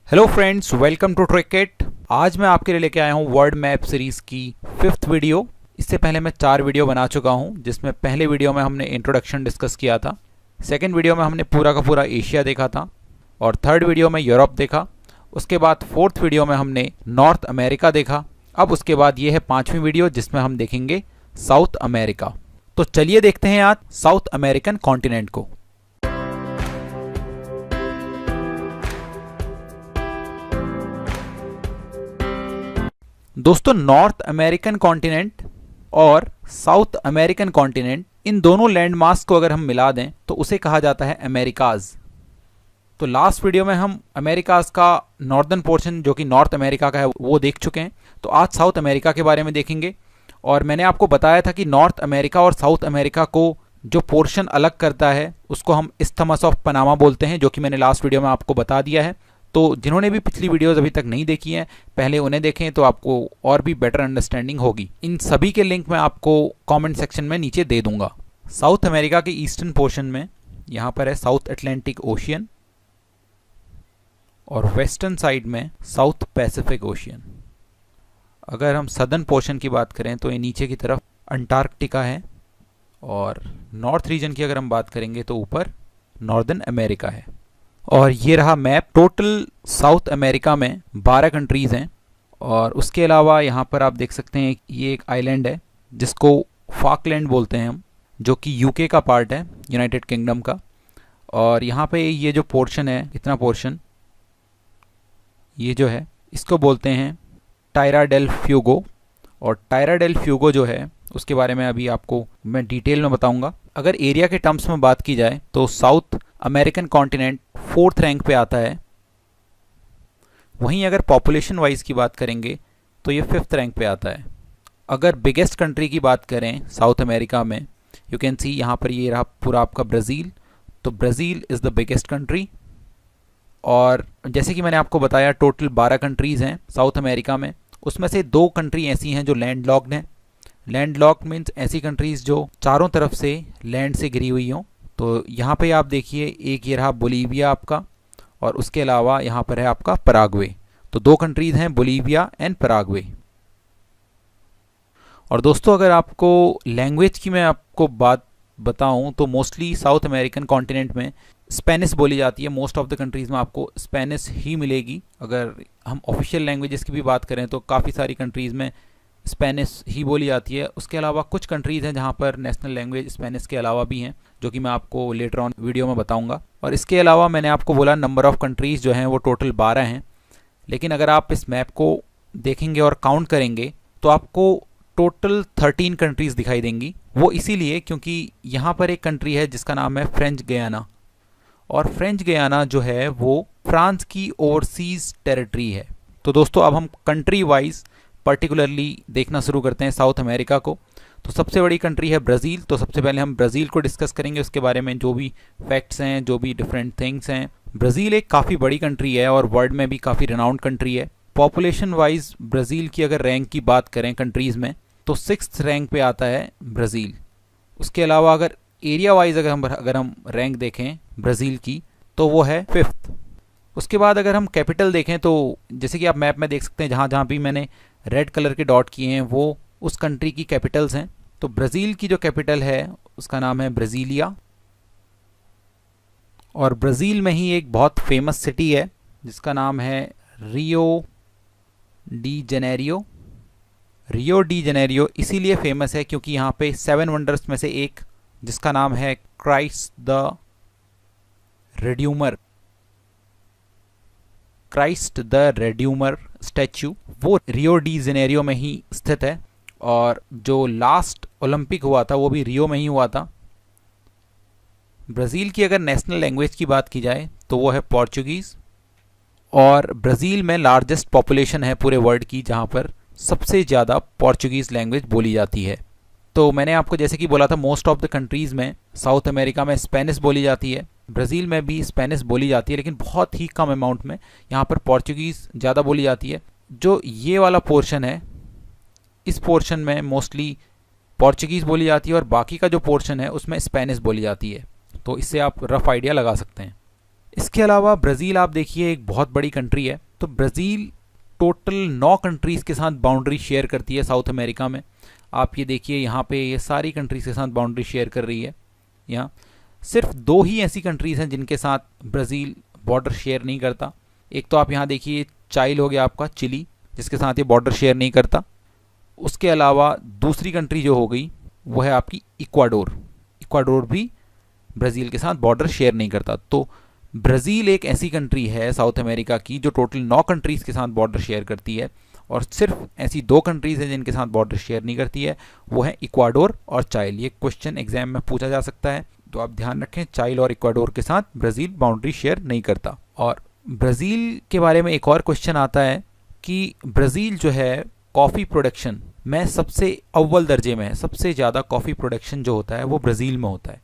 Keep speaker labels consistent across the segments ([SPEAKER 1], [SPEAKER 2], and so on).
[SPEAKER 1] Hello friends, welcome to Tricket. आज मैं आपके लिए लेके आया हूँ वर्ल्ड मैप सीरीज़ की 5th वीडियो। इससे पहले मैं 4 वीडियो बना चुका हूँ, जिसमें पहले वीडियो में हमने इंट्रोडक्शन डिस्कस किया था, सेकंड वीडियो में हमने पूरा का पूरा एशिया देखा था और थर्ड वीडियो में यूरोप देखा। उसके बाद फोर्थ वीडियो में हमने नॉर्थ अमेरिका देखा। अब उसके बाद ये है 5वीं वीडियो, जिसमें हम देखेंगे साउथ अमेरिका। तो चलिए देखते हैं आज साउथ अमेरिकन कॉन्टिनेंट को। दोस्तों, नॉर्थ अमेरिकन कॉन्टिनेंट और साउथ अमेरिकन कॉन्टिनेंट, इन दोनों लैंड मास को अगर हम मिला दें तो उसे कहा जाता है अमेरिकाज। तो लास्ट वीडियो में हम अमेरिकाज का नॉर्दर्न पोर्शन, जो कि नॉर्थ अमेरिका का है, वो देख चुके हैं। तो आज साउथ अमेरिका के बारे में देखेंगे। और मैंने आपको बताया था कि नॉर्थ अमेरिका और साउथ अमेरिका को जो पोर्शन अलग करता है उसको हम इस्थमस ऑफ पनामा बोलते हैं, जो कि मैंने लास्ट वीडियो में आपको बता दिया है। तो जिन्होंने भी पिछली वीडियोस अभी तक नहीं देखी हैं, पहले उन्हें देखें तो आपको और भी बेटर अंडरस्टैंडिंग होगी। इन सभी के लिंक मैं आपको कमेंट सेक्शन में नीचे दे दूंगा। साउथ अमेरिका के ईस्टर्न पोर्शन में यहाँ पर है साउथ अटलांटिक ओशियन और वेस्टर्न साइड में साउथ पैसिफिक ओशियन। अगर हम सदर्न पोर्शन की बात करें तो ये नीचे की तरफ अंटार्कटिका है और नॉर्थ रीजन की अगर हम बात करेंगे तो ऊपर नॉर्दर्न अमेरिका है। और ये रहा मैप। टोटल साउथ अमेरिका में 12 कंट्रीज़ हैं और उसके अलावा यहाँ पर आप देख सकते हैं ये एक आइलैंड है जिसको फाकलैंड बोलते हैं हम, जो कि यूके का पार्ट है, यूनाइटेड किंगडम का। और यहाँ पे ये जो पोर्शन है, इतना पोर्शन, ये जो है इसको बोलते हैं टायरा डेल फ्यूगो। और टायरा डेल फ्यूगो जो है उसके बारे में अभी आपको मैं डिटेल में बताऊंगा। अगर एरिया के टर्म्स में बात की जाए तो south American continent 4th rank पे आता है। वहीं अगर पॉपुलेशन वाइज की बात करेंगे तो ये 5th रैंक पे आता है। अगर बिगेस्ट कंट्री की बात करें साउथ अमेरिका में, यू कैन सी यहाँ पर ये रहा पूरा आपका ब्राज़ील। तो Brazil is the biggest country. और जैसे कि मैंने आपको बताया टोटल 12 कंट्रीज़ हैं साउथ अमेरिका में। उसमें से 2 कंट्री ऐसी हैं जो लैंडलॉक्ड हैं। लैंडलॉक्ड मीन्स ऐसी कंट्रीज़ जो चारों तरफ से लैंड से घिरी हुई हों। तो यहाँ पे आप देखिए, एक ये रहा बोलीविया आपका और उसके अलावा यहाँ पर है आपका पराग्वे। तो 2 कंट्रीज़ हैं, बोलीविया एंड पराग्वे। और दोस्तों, अगर आपको लैंग्वेज की मैं आपको बात बताऊं तो मोस्टली साउथ अमेरिकन कॉन्टिनेंट में स्पेनिश बोली जाती है। मोस्ट ऑफ द कंट्रीज़ में आपको स्पेनिश ही मिलेगी। अगर हम ऑफिशियल लैंग्वेजेस की भी बात करें तो काफ़ी सारी कंट्रीज़ में स्पेनिश ही बोली जाती है। उसके अलावा कुछ कंट्रीज़ हैं जहाँ पर नेशनल लैंग्वेज स्पेनिश के अलावा भी हैं, जो कि मैं आपको लेटर ऑन वीडियो में बताऊंगा। और इसके अलावा मैंने आपको बोला नंबर ऑफ़ कंट्रीज़ जो हैं वो टोटल 12 हैं। लेकिन अगर आप इस मैप को देखेंगे और काउंट करेंगे तो आपको टोटल 13 कंट्रीज़ दिखाई देंगी। वो इसीलिए क्योंकि यहाँ पर एक कंट्री है जिसका नाम है फ्रेंच गयाना। और फ्रेंच गयाना जो है वो फ्रांस की ओवरसीज़ टेरिटरी है। तो दोस्तों, अब हम कंट्री वाइज पर्टिकुलरली देखना शुरू करते हैं साउथ अमेरिका को। तो सबसे बड़ी कंट्री है ब्राज़ील। तो सबसे पहले हम ब्राज़ील को डिस्कस करेंगे, उसके बारे में जो भी फैक्ट्स हैं, जो भी डिफरेंट थिंग्स हैं। ब्राज़ील एक काफ़ी बड़ी कंट्री है और वर्ल्ड में भी काफ़ी रिनाउंड कंट्री है। पॉपुलेशन वाइज ब्राज़ील की अगर रैंक की बात करें कंट्रीज़ में तो 6th रैंक पे आता है ब्राज़ील। उसके अलावा अगर एरिया वाइज अगर हम रैंक देखें ब्राज़ील की तो वो है 5th। उसके बाद अगर हम कैपिटल देखें तो जैसे कि आप मैप में देख सकते हैं, जहाँ जहाँ भी मैंने रेड कलर के डॉट किए हैं वो उस कंट्री की कैपिटल्स हैं। तो ब्राज़ील की जो कैपिटल है उसका नाम है ब्राज़ीलिया। और ब्राज़ील में ही एक बहुत फेमस सिटी है जिसका नाम है Rio de Janeiro. Rio de Janeiro इसीलिए फेमस है क्योंकि यहाँ पे 7 वंडर्स में से एक, जिसका नाम है क्राइस्ट द रेड्यूमर स्टैचू, वो रियो डी जेनेरियो में ही स्थित है। और जो लास्ट ओलंपिक हुआ था वो भी रियो में ही हुआ था। ब्राज़ील की अगर नेशनल लैंग्वेज की बात की जाए तो वो है पोर्चुगीज़। और ब्राज़ील में लार्जेस्ट पॉपुलेशन है पूरे वर्ल्ड की, जहाँ पर सबसे ज़्यादा पोर्चुगीज़ लैंग्वेज बोली जाती है। तो मैंने आपको जैसे कि बोला था, मोस्ट ऑफ द कंट्रीज़ में साउथ अमेरिका में स्पेनिश बोली जाती है। ब्राज़ील में भी स्पेनिश बोली जाती है, लेकिन बहुत ही कम अमाउंट में। यहाँ पर पोर्चुगीज़ ज़्यादा बोली जाती है। जो ये वाला पोर्शन है, इस पोर्शन में मोस्टली पोर्चुगीज़ बोली जाती है और बाकी का जो पोर्शन है उसमें स्पेनिश बोली जाती है। तो इससे आप रफ आइडिया लगा सकते हैं। इसके अलावा ब्राज़ील आप देखिए एक बहुत बड़ी कंट्री है। तो ब्राज़ील टोटल 9 कंट्रीज़ के साथ बाउंड्री शेयर करती है साउथ अमेरिका में। आप ये देखिए यहाँ पे ये सारी कंट्रीज़ के साथ बाउंड्री शेयर कर रही है। यहाँ सिर्फ 2 ही ऐसी कंट्रीज़ हैं जिनके साथ ब्राज़ील बॉर्डर शेयर नहीं करता। एक तो आप यहाँ देखिए चाइल हो गया आपका चिली, जिसके साथ ये बॉर्डर शेयर नहीं करता। उसके अलावा दूसरी कंट्री जो हो गई वो है आपकी इक्वाडोर। इक्वाडोर भी ब्राज़ील के साथ बॉर्डर शेयर नहीं करता। तो ब्राज़ील एक ऐसी कंट्री है साउथ अमेरिका की जो टोटल 9 कंट्रीज़ के साथ बॉर्डर शेयर करती है, और सिर्फ ऐसी 2 कंट्रीज़ हैं जिनके साथ बॉर्डर शेयर नहीं करती है, वो है इक्वाडोर और चाइल। ये क्वेश्चन एग्जाम में पूछा जा सकता है, तो आप ध्यान रखें चाइल और इक्वाडोर के साथ ब्राज़ील बाउंड्री शेयर नहीं करता। और ब्राज़ील के बारे में एक और क्वेश्चन आता है कि ब्राज़ील जो है कॉफ़ी प्रोडक्शन में सबसे अव्वल दर्जे में है। सबसे ज़्यादा कॉफ़ी प्रोडक्शन जो होता है वो ब्राज़ील में होता है।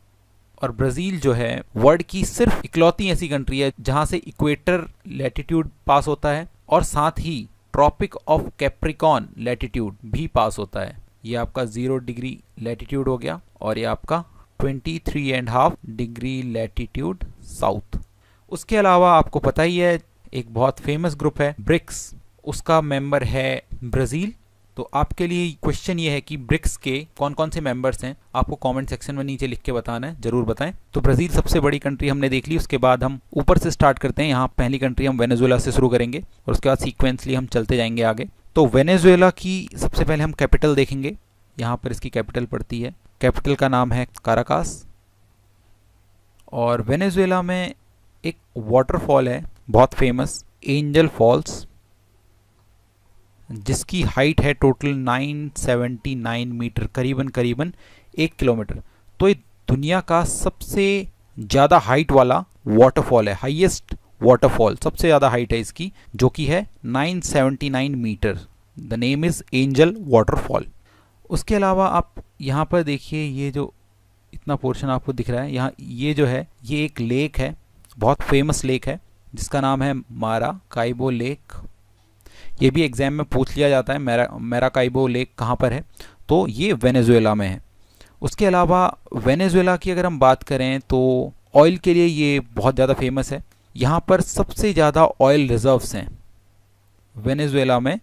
[SPEAKER 1] और ब्राज़ील जो है वर्ल्ड की सिर्फ इकलौती ऐसी कंट्री है जहाँ से इक्वेटर लैटिट्यूड पास होता है और साथ ही ट्रॉपिक ऑफ कैप्रिकॉन लैटिट्यूड भी पास होता है। ये आपका 0 डिग्री लैटिट्यूड हो गया और ये आपका 23.5 डिग्री लैटिट्यूड साउथ। उसके अलावा आपको पता ही है एक बहुत फेमस ग्रुप है ब्रिक्स, उसका मेंबर है ब्राज़ील। तो आपके लिए क्वेश्चन ये है कि ब्रिक्स के कौन कौन से मेंबर्स हैं, आपको कमेंट सेक्शन में नीचे लिख के बताना है, जरूर बताएं। तो ब्राज़ील सबसे बड़ी कंट्री हमने देख ली। उसके बाद हम ऊपर से स्टार्ट करते हैं। यहाँ पहली कंट्री हम वेनेजुएला से शुरू करेंगे और उसके बाद सीक्वेंसली हम चलते जाएंगे आगे। तो वेनेजुएला की सबसे पहले हम कैपिटल देखेंगे। यहाँ पर इसकी कैपिटल पड़ती है, कैपिटल का नाम है काराकास। और वेनेजुएला में एक वाटरफॉल है बहुत फेमस, एंजल फॉल्स, जिसकी हाइट है टोटल 979 मीटर, करीबन 1 किलोमीटर। तो ये दुनिया का सबसे ज़्यादा हाइट वाला वाटरफॉल है, हाईएस्ट वाटरफॉल, सबसे ज़्यादा हाइट है इसकी, जो कि है 979 मीटर। The name is angel waterfall. उसके अलावा आप यहाँ पर देखिए, ये जो इतना पोर्शन आपको दिख रहा है यहाँ, ये जो है ये एक लेक है, बहुत फेमस लेक है जिसका नाम है माराकाइबो लेक। ये भी एग्जाम में पूछ लिया जाता है माराकाइबो लेक कहाँ पर है, तो ये वेनेजुएला में है। उसके अलावा वेनेजुएला की अगर हम बात करें तो ऑयल के लिए ये बहुत ज़्यादा फेमस है। यहाँ पर सबसे ज़्यादा ऑयल रिजर्व्स हैं, वेनेजुएला में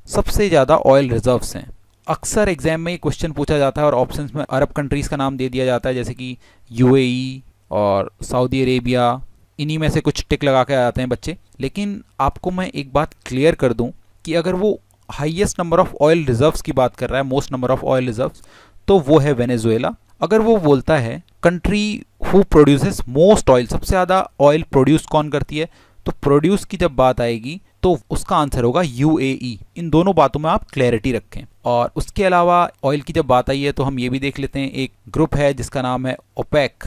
[SPEAKER 1] सबसे ज़्यादा ऑयल रिजर्व्स हैं। अक्सर एग्जाम में ये क्वेश्चन पूछा जाता है और ऑप्शंस में अरब कंट्रीज़ का नाम दे दिया जाता है, जैसे कि यूएई और सऊदी अरेबिया, इन्हीं में से कुछ टिक लगा के आ जाते हैं बच्चे। लेकिन आपको मैं एक बात क्लियर कर दूं कि अगर वो highest number of oil reserves की बात कर रहा है, most number of oil reserves, तो वो है वेनेजुएला। अगर वो बोलता है country who produces most oil, सबसे ज़्यादा ऑयल प्रोड्यूस कौन करती है, तो प्रोड्यूस की जब बात आएगी तो उसका आंसर होगा यूएई। इन दोनों बातों में आप क्लैरिटी रखें। और उसके अलावा ऑयल की जब बात आई है तो हम ये भी देख लेते हैं, एक ग्रुप है जिसका नाम है ओपेक।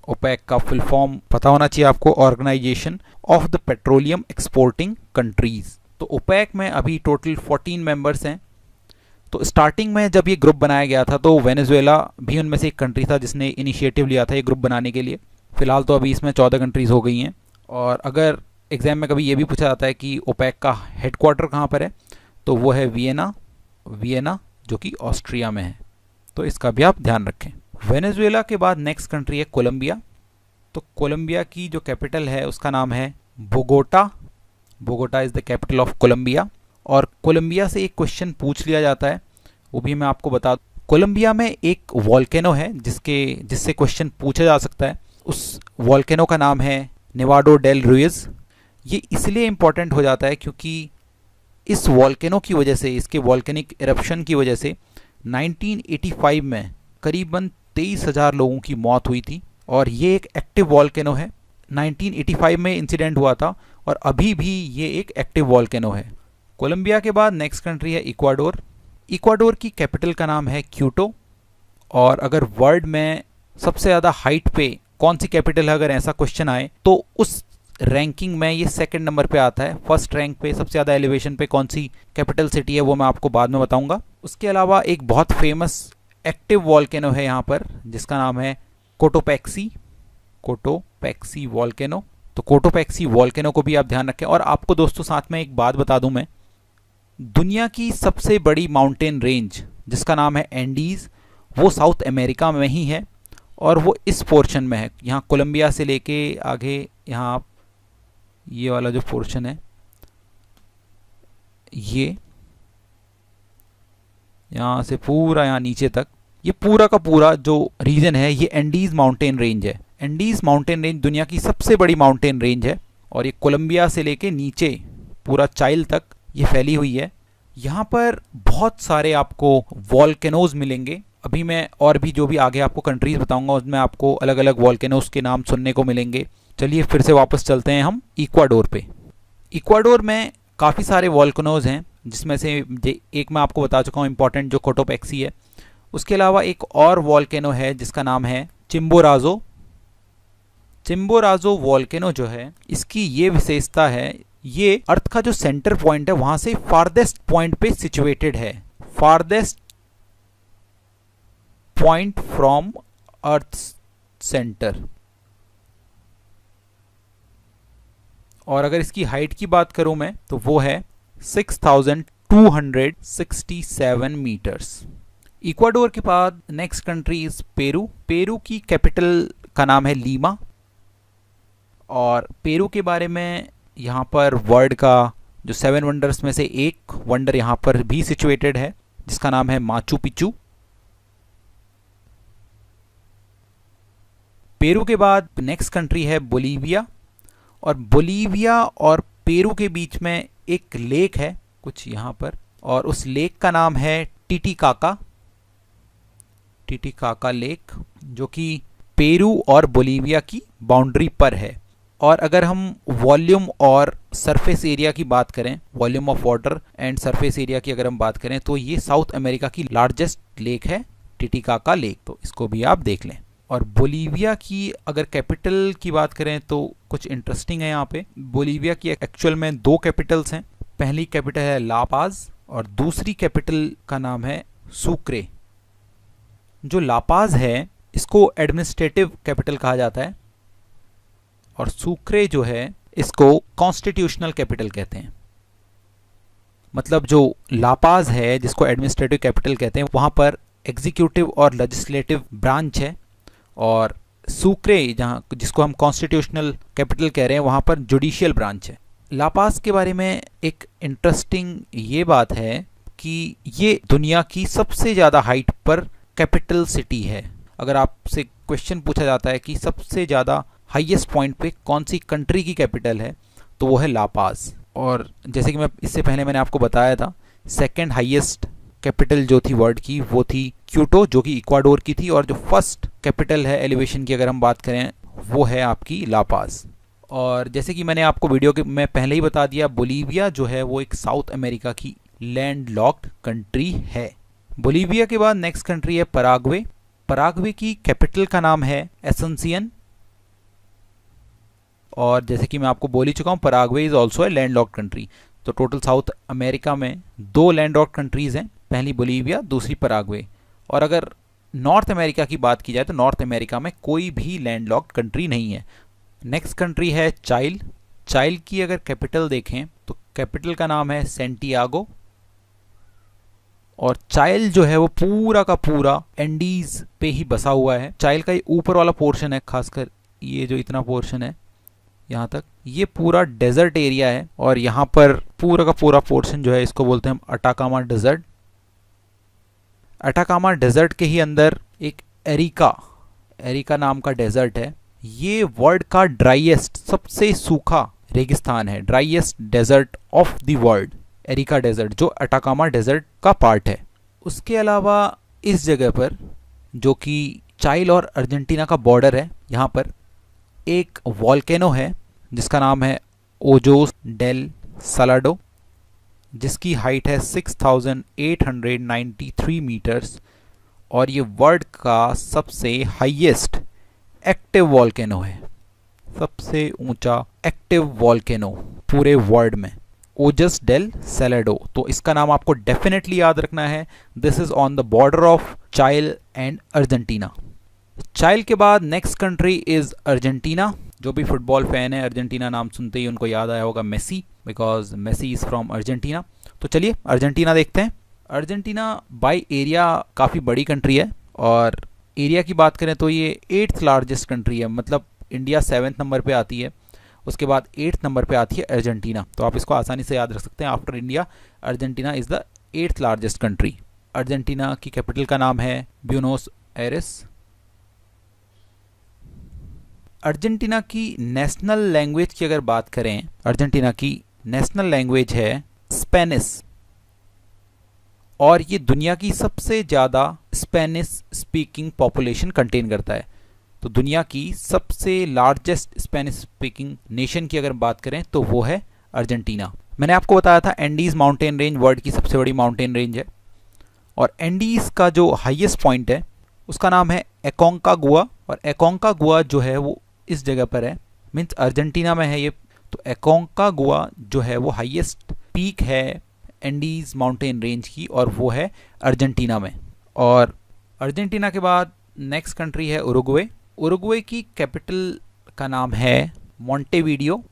[SPEAKER 1] ओपेक का फुल फॉर्म पता होना चाहिए आपको, organisation of the petroleum exporting countries. तो ओपेक में अभी टोटल 14 मेंबर्स हैं। तो स्टार्टिंग में जब ये ग्रुप बनाया गया था तो वेनेजुएला भी उनमें से एक कंट्री था जिसने इनिशिएटिव लिया था ये ग्रुप बनाने के लिए। फिलहाल तो अभी इसमें 14 कंट्रीज हो गई हैं। और अगर एग्जाम में कभी ये भी पूछा जाता है कि ओपेक का हेडक्वार्टर कहाँ पर है, तो वो है वियना, जो कि ऑस्ट्रिया में है। तो इसका भी आप ध्यान रखें। वेनेजुएला के बाद नेक्स्ट कंट्री है कोलंबिया। तो कोलंबिया की जो कैपिटल है उसका नाम है Bogota. Bogota is the capital of Colombia. और कोलंबिया से एक क्वेश्चन पूछ लिया जाता है, वो भी मैं आपको बता दूं। कोलंबिया में एक वॉल्केनो है जिससे क्वेश्चन पूछा जा सकता है। उस वॉल्केनो का नाम है नेवाडो डेल रुइज। ये इसलिए इम्पॉर्टेंट हो जाता है क्योंकि इस वॉल्केनो की वजह से, इसके वॉल्केनिक इरप्शन की वजह से 1985 में करीबन 23,000 लोगों की मौत हुई थी। और ये एक एक्टिव वॉल्केनो है। 1985 में इंसिडेंट हुआ था और अभी भी ये एक एक्टिव वॉल्केनो है। कोलंबिया के बाद नेक्स्ट कंट्री है इक्वाडोर। इक्वाडोर की कैपिटल का नाम है क्यूटो। और अगर वर्ल्ड में सबसे ज़्यादा हाइट पे कौन सी कैपिटल है, अगर ऐसा क्वेश्चन आए तो उस रैंकिंग में ये सेकंड नंबर पे आता है। फर्स्ट रैंक पे सबसे ज़्यादा एलिवेशन पे कौन सी कैपिटल सिटी है वो मैं आपको बाद में बताऊंगा। उसके अलावा एक बहुत फेमस एक्टिव वॉल्केनो है यहाँ पर जिसका नाम है कोटोपैक्सी वॉल्केनो। तो कोटोपैक्सी वॉल्केनो को भी आप ध्यान रखें। और आपको दोस्तों साथ में एक बात बता दूं मैं, दुनिया की सबसे बड़ी माउंटेन रेंज जिसका नाम है एंडीज़, वो साउथ अमेरिका में ही है और वो इस पोर्शन में है। यहाँ कोलंबिया से लेके आगे यहाँ ये वाला जो पोर्शन है, ये यहाँ से पूरा यहाँ नीचे तक, ये पूरा का पूरा जो रीजन है ये एंडीज माउंटेन रेंज है। एंडीज माउंटेन रेंज दुनिया की सबसे बड़ी माउंटेन रेंज है और ये कोलंबिया से लेके नीचे पूरा चाइल तक ये फैली हुई है। यहाँ पर बहुत सारे आपको वॉल्केनोज मिलेंगे। अभी मैं और भी जो भी आगे आपको कंट्रीज बताऊंगा उसमें आपको अलग अलग वॉल्केनोज के नाम सुनने को मिलेंगे। चलिए फिर से वापस चलते हैं हम इक्वाडोर पे। इक्वाडोर में काफ़ी सारे वॉल्केनोज हैं, जिसमें से एक मैं आपको बता चुका हूँ इम्पॉर्टेंट, जो कोटोपेक्सी है। उसके अलावा एक और वॉल्केनो है जिसका नाम है चिम्बोराजो। चिम्बोराजो वॉल्केनो जो है, इसकी ये विशेषता है, ये अर्थ का जो सेंटर पॉइंट है वहां से फारदेस्ट पॉइंट पे सिचुएटेड है। Farthest point from earth centre. और अगर इसकी हाइट की बात करूं मैं तो वो है 6267 मीटर्स। इक्वाडोर के बाद next country is Peru. Peru की कैपिटल का नाम है लीमा। और पेरू के बारे में यहाँ पर वर्ल्ड का जो 7 वंडर्स में से एक वंडर यहाँ पर भी सिचुएटेड है, जिसका नाम है माचू पिचू। पेरू के बाद नेक्स्ट कंट्री है बोलीविया। और बोलीविया और पेरू के बीच में एक लेक है कुछ यहाँ पर, और उस लेक का नाम है टिटिकाका। टिटिकाका लेक, जो कि पेरू और बोलीविया की बाउंड्री पर है। और अगर हम वॉल्यूम और सरफेस एरिया की बात करें, volume of water and surface area की अगर हम बात करें, तो ये साउथ अमेरिका की लार्जेस्ट लेक है टिटिकाका लेक। तो इसको भी आप देख लें। और बोलीविया की अगर कैपिटल की बात करें तो कुछ इंटरेस्टिंग है यहाँ पे। बोलीविया की एक्चुअल में 2 कैपिटल्स हैं। पहली कैपिटल है ला पाज और दूसरी कैपिटल का नाम है सुक्रे। जो ला पाज है इसको एडमिनिस्ट्रेटिव कैपिटल कहा जाता है, और सुक्रे जो है इसको कॉन्स्टिट्यूशनल कैपिटल कहते हैं। मतलब जो ला पाज है जिसको एडमिनिस्ट्रेटिव कैपिटल कहते हैं, वहाँ पर एग्जीक्यूटिव और लेजिस्लेटिव ब्रांच है, और सुक्रे जहाँ जिसको हम कॉन्स्टिट्यूशनल कैपिटल कह रहे हैं वहाँ पर जुडिशियल ब्रांच है। ला पाज के बारे में एक इंटरेस्टिंग ये बात है कि ये दुनिया की सबसे ज़्यादा हाइट पर कैपिटल सिटी है। अगर आपसे क्वेश्चन पूछा जाता है कि सबसे ज़्यादा हाईएस्ट पॉइंट पे कौन सी कंट्री की कैपिटल है, तो वो है ला पाज। और जैसे कि मैं इससे पहले मैंने आपको बताया था, सेकंड हाईएस्ट कैपिटल जो थी वर्ल्ड की वो थी क्यूटो, जो कि इक्वाडोर की थी। और जो फर्स्ट कैपिटल है एलिवेशन की अगर हम बात करें वो है आपकी ला पाज। और जैसे कि मैंने आपको वीडियो के में पहले ही बता दिया, बोलीविया जो है वो एक साउथ अमेरिका की लैंड लॉक्ड कंट्री है। बोलीविया के बाद नेक्स्ट कंट्री है पराग्वे। पराग्वे की कैपिटल का नाम है एसेंसियन। और जैसे कि मैं आपको बोल ही चुका हूँ, Paraguay is also a land locked country. तो टोटल साउथ अमेरिका में 2 लैंड लॉक्ड कंट्रीज हैं, पहली बोलीविया, दूसरी पराग्वे। और अगर नॉर्थ अमेरिका की बात की जाए तो नॉर्थ अमेरिका में कोई भी लैंड लॉक्ड कंट्री नहीं है। नेक्स्ट कंट्री है चाइल। चाइल की अगर कैपिटल देखें तो कैपिटल का नाम है सेंटियागो। और चाइल जो है वो पूरा का पूरा एंडीज पे ही बसा हुआ है। चाइल का ये ऊपर वाला पोर्शन है, खासकर ये जो इतना पोर्शन है यहाँ तक, ये पूरा डेजर्ट एरिया है। और यहाँ पर पूरा का पूरा पोर्शन जो है इसको बोलते हैं हम अटाकामा डेजर्ट। अटाकामा डेजर्ट के ही अंदर एक एरिका नाम का डेजर्ट है। ये वर्ल्ड का ड्राइएस्ट, सबसे सूखा रेगिस्तान है, driest desert of the world, Arica desert, जो अटाकामा डेजर्ट का पार्ट है। उसके अलावा इस जगह पर, जो कि चाइल और अर्जेंटीना का बॉर्डर है, यहाँ पर एक वॉल्केनो है जिसका नाम है ओजोस डेल सालाडो, जिसकी हाइट है 6893 मीटर्स। और ये वर्ल्ड का सबसे हाईएस्ट एक्टिव वॉल्केनो है, सबसे ऊंचा एक्टिव वॉल्केनो पूरे वर्ल्ड में, ओजस डेल सालाडो। तो इसका नाम आपको डेफिनेटली याद रखना है। This is on the border of Chile and Argentina. चाइल के बाद नेक्स्ट कंट्री इज अर्जेंटीना। जो भी फुटबॉल फैन है, अर्जेंटीना नाम सुनते ही उनको याद आया होगा Messi, because Messi is from Argentina. तो चलिए अर्जेंटीना देखते हैं। अर्जेंटीना बाय एरिया काफ़ी बड़ी कंट्री है, और एरिया की बात करें तो ये 8th लार्जेस्ट कंट्री है, मतलब इंडिया 7th नंबर पे आती है। उसके बाद 8th नंबर पे आती है अर्जेंटीना। तो आप इसको आसानी से याद रख सकते हैं, after India Argentina is the 8th largest country. Argentina की कैपिटल का नाम है ब्यूनोस एयरेस। अर्जेंटीना की नेशनल लैंग्वेज की अगर बात करें, अर्जेंटीना की नेशनल लैंग्वेज है स्पेनिश, और ये दुनिया की सबसे ज़्यादा स्पेनिश स्पीकिंग पॉपुलेशन कंटेन करता है। तो दुनिया की सबसे लार्जेस्ट स्पेनिश स्पीकिंग नेशन की अगर बात करें तो वो है अर्जेंटीना। मैंने आपको बताया था एंडीज माउंटेन रेंज वर्ल्ड की सबसे बड़ी माउंटेन रेंज है, और एंडीज का जो हाईएस्ट पॉइंट है उसका नाम है एकोंकागुआ, और एकोंकागुआ जो है वो इस जगह पर है, मीन्स अर्जेंटीना में है ये। तो एकोंकागुआ जो है वो हाईएस्ट पीक है एंडीज माउंटेन रेंज की, और वो है अर्जेंटीना में। और अर्जेंटीना के बाद नेक्स्ट कंट्री है उरुग्वे। उरुग्वे की कैपिटल का नाम है मोंटेवीडियो।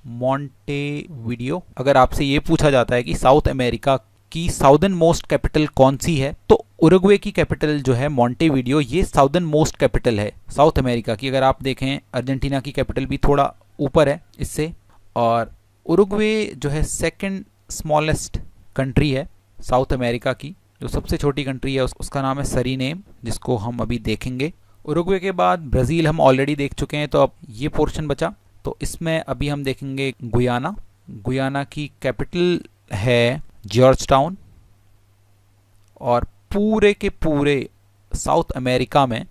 [SPEAKER 1] मोंटेवीडियो। अगर आपसे ये पूछा जाता है कि साउथ अमेरिका की साउदर्न मोस्ट कैपिटल कौन सी है, तो उरुग्वे की कैपिटल जो है मोंटेवीडियो, ये साउदर्न मोस्ट कैपिटल है साउथ अमेरिका की। अगर आप देखें अर्जेंटीना की कैपिटल भी थोड़ा ऊपर है इससे, और उरुग्वे जो है सेकंड स्मॉलेस्ट कंट्री है साउथ अमेरिका की। जो सबसे छोटी कंट्री है उसका नाम है सरीनेम, जिसको हम अभी देखेंगे। उरुग्वे के बाद ब्राज़ील हम ऑलरेडी देख चुके हैं, तो अब ये पोर्शन बचा, तो इसमें अभी हम देखेंगे गुयाना। गुयाना की कैपिटल है जॉर्ज टाउन, और पूरे के पूरे साउथ अमेरिका में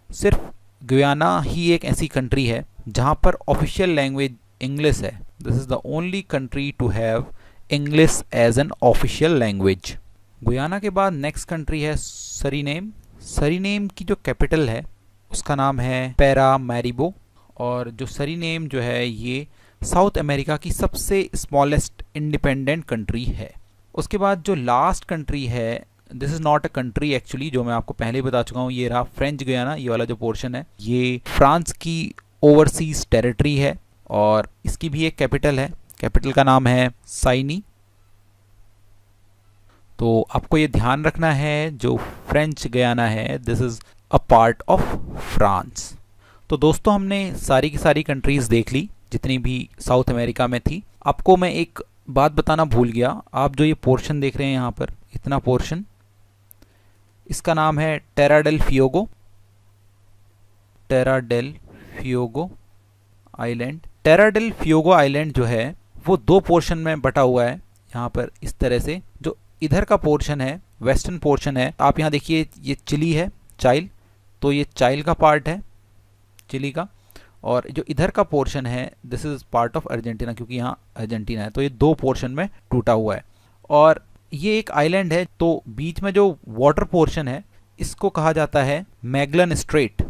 [SPEAKER 1] सिर्फ गुयाना ही एक ऐसी कंट्री है जहां पर ऑफिशियल लैंग्वेज इंग्लिश है। This is the only country to have English as an official language. Guyana के बाद नेक्स्ट कंट्री है सरीनेम। सरीनेम की जो कैपिटल है उसका नाम है पैरामैरिबो, और जो सरीनेम जो है ये साउथ अमेरिका की सबसे स्मॉलेस्ट इंडिपेंडेंट कंट्री है। उसके बाद जो लास्ट कंट्री है, this is not a country actually, जो मैं आपको पहले ही बता चुका हूँ, ये रहा फ्रेंच गुयाना। ये वाला जो पोर्शन है ये फ्रांस की ओवरसीज टेरिटरी है, और इसकी भी एक कैपिटल है। कैपिटल का नाम है साइनी। तो आपको ये ध्यान रखना है, जो फ्रेंच गुयाना है this is a part of France. तो दोस्तों हमने सारी की सारी कंट्रीज़ देख ली जितनी भी साउथ अमेरिका में थी। आपको मैं एक बात बताना भूल गया, आप जो ये पोर्शन देख रहे हैं यहाँ पर, इतना पोर्शन, इसका नाम है टेरा डेल फ्यूगो। टेरा डेल फ्यूगो आइलैंड। टेरा डेल फ्यूगो आइलैंड जो है वो दो पोर्शन में बटा हुआ है यहाँ पर इस तरह से। जो इधर का पोर्शन है, वेस्टर्न पोर्शन है, आप यहाँ देखिए ये चिली है, चाइल, तो ये चाइल का पार्ट है चिली का, और जो इधर का पोर्शन है this is part of Argentina, क्योंकि यहाँ अर्जेंटीना है। तो ये दो पोर्शन में टूटा हुआ है, और ये एक आइलैंड है। तो बीच में जो वाटर पोर्शन है इसको कहा जाता है मैगलन स्ट्रेट।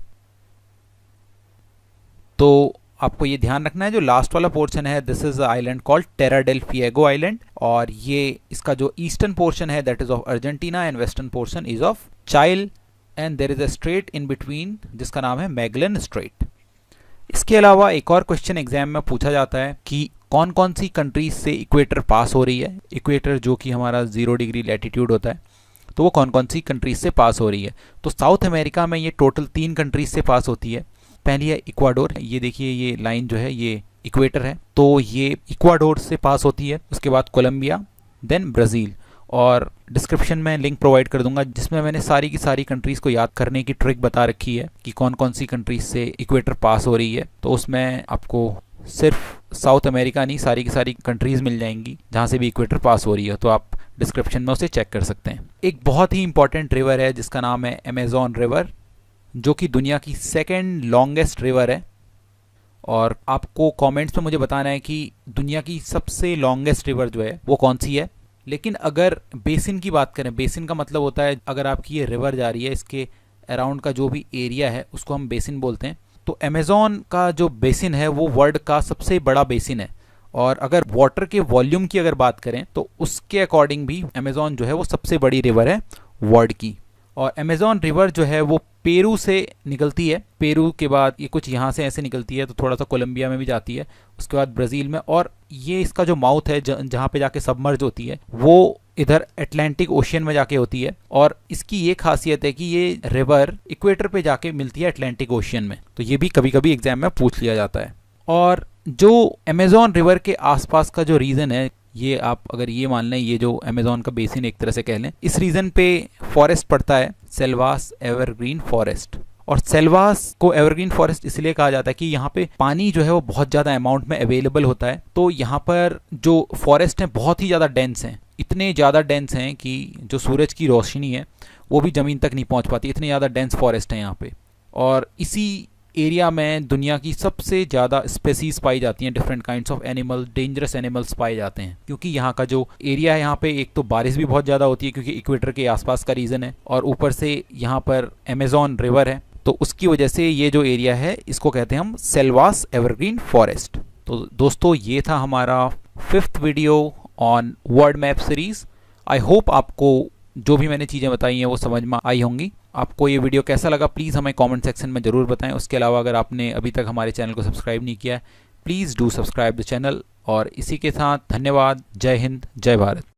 [SPEAKER 1] तो आपको ये ध्यान रखना है, जो लास्ट वाला पोर्शन है this is island called Tierra del Fuego island, और ये इसका जो ईस्टर्न पोर्शन है that is of Argentina, and western portion is of Chile, and there is a strait in between जिसका नाम है मैगलन स्ट्रेट। इसके अलावा एक और क्वेश्चन एग्जाम में पूछा जाता है कि कौन कौन सी कंट्रीज से इक्वेटर पास हो रही है। इक्वेटर जो कि हमारा 0 डिग्री लैटिट्यूड होता है, तो वो कौन कौन सी कंट्रीज से पास हो रही है। तो साउथ अमेरिका में ये टोटल 3 कंट्रीज से पास होती है। पहली है इक्वाडोर, ये देखिए ये लाइन जो है ये इक्वेटर है, तो ये इक्वाडोर से पास होती है। उसके बाद कोलंबिया, देन ब्राज़ील, और डिस्क्रिप्शन में लिंक प्रोवाइड कर दूंगा जिसमें मैंने सारी की सारी कंट्रीज़ को याद करने की ट्रिक बता रखी है कि कौन कौन सी कंट्रीज से इक्वेटर पास हो रही है। तो उसमें आपको सिर्फ साउथ अमेरिका नहीं, सारी की सारी कंट्रीज़ मिल जाएंगी जहाँ से भी इक्वेटर पास हो रही है, तो आप डिस्क्रिप्शन में उसे चेक कर सकते हैं। एक बहुत ही इंपॉर्टेंट रिवर है जिसका नाम है अमेज़न रिवर, जो कि दुनिया की 2nd लॉन्गेस्ट रिवर है, और आपको कमेंट्स में मुझे बताना है कि दुनिया की सबसे लॉन्गेस्ट रिवर जो है वो कौन सी है। लेकिन अगर बेसिन की बात करें, बेसिन का मतलब होता है अगर आपकी ये रिवर जा रही है इसके अराउंड का जो भी एरिया है उसको हम बेसिन बोलते हैं। तो अमेज़न का जो बेसिन है वो वर्ल्ड का सबसे बड़ा बेसिन है, और अगर वाटर के वॉल्यूम की अगर बात करें तो उसके अकॉर्डिंग भी अमेज़न जो है वो सबसे बड़ी रिवर है वर्ल्ड की। और अमेज़न रिवर जो है वो पेरू से निकलती है, पेरू के बाद ये कुछ यहाँ से ऐसे निकलती है तो थोड़ा सा कोलंबिया में भी जाती है, उसके बाद ब्राज़ील में, और ये इसका जो माउथ है जहाँ पे जाके सबमर्ज होती है वो इधर अटलांटिक ओशियन में जाके होती है। और इसकी ये खासियत है कि ये रिवर इक्वेटर पे जाके मिलती है अटलांटिक ओशियन में, तो ये भी कभी कभी एग्जाम में पूछ लिया जाता है। और जो अमेज़न रिवर के आसपास का जो रीजन है, ये आप अगर ये मान लें, ये जो अमेज़न का बेसिन एक तरह से कह लें, इस रीजन पे फॉरेस्ट पड़ता है, सेल्वास एवरग्रीन फॉरेस्ट। और सेल्वास को एवरग्रीन फॉरेस्ट इसलिए कहा जाता है कि यहाँ पे पानी जो है वो बहुत ज़्यादा अमाउंट में अवेलेबल होता है। तो यहाँ पर जो फॉरेस्ट हैं बहुत ही ज़्यादा डेंस हैं, इतने ज़्यादा डेंस हैं कि जो सूरज की रोशनी है वो भी ज़मीन तक नहीं पहुँच पाती, इतने ज़्यादा डेंस फॉरेस्ट हैं यहाँ पे। और इसी एरिया में दुनिया की सबसे ज़्यादा स्पेसीज पाई जाती हैं, different kinds of animal, dangerous animals पाए जाते हैं। क्योंकि यहाँ का जो एरिया है, यहाँ पे एक तो बारिश भी बहुत ज़्यादा होती है क्योंकि इक्वेटर के आसपास का रीजन है, और ऊपर से यहाँ पर अमेज़न रिवर है, तो उसकी वजह से ये जो एरिया है इसको कहते हैं हम सेल्वास एवरग्रीन फॉरेस्ट। तो दोस्तों ये था हमारा 5th video on world map series. I hope आपको जो भी मैंने चीज़ें बताई हैं वो समझ में आई होंगी। आपको ये वीडियो कैसा लगा प्लीज़ हमें कमेंट सेक्शन में ज़रूर बताएं। उसके अलावा अगर आपने अभी तक हमारे चैनल को सब्सक्राइब नहीं किया है, please do subscribe the channel. और इसी के साथ धन्यवाद। जय हिंद, जय भारत।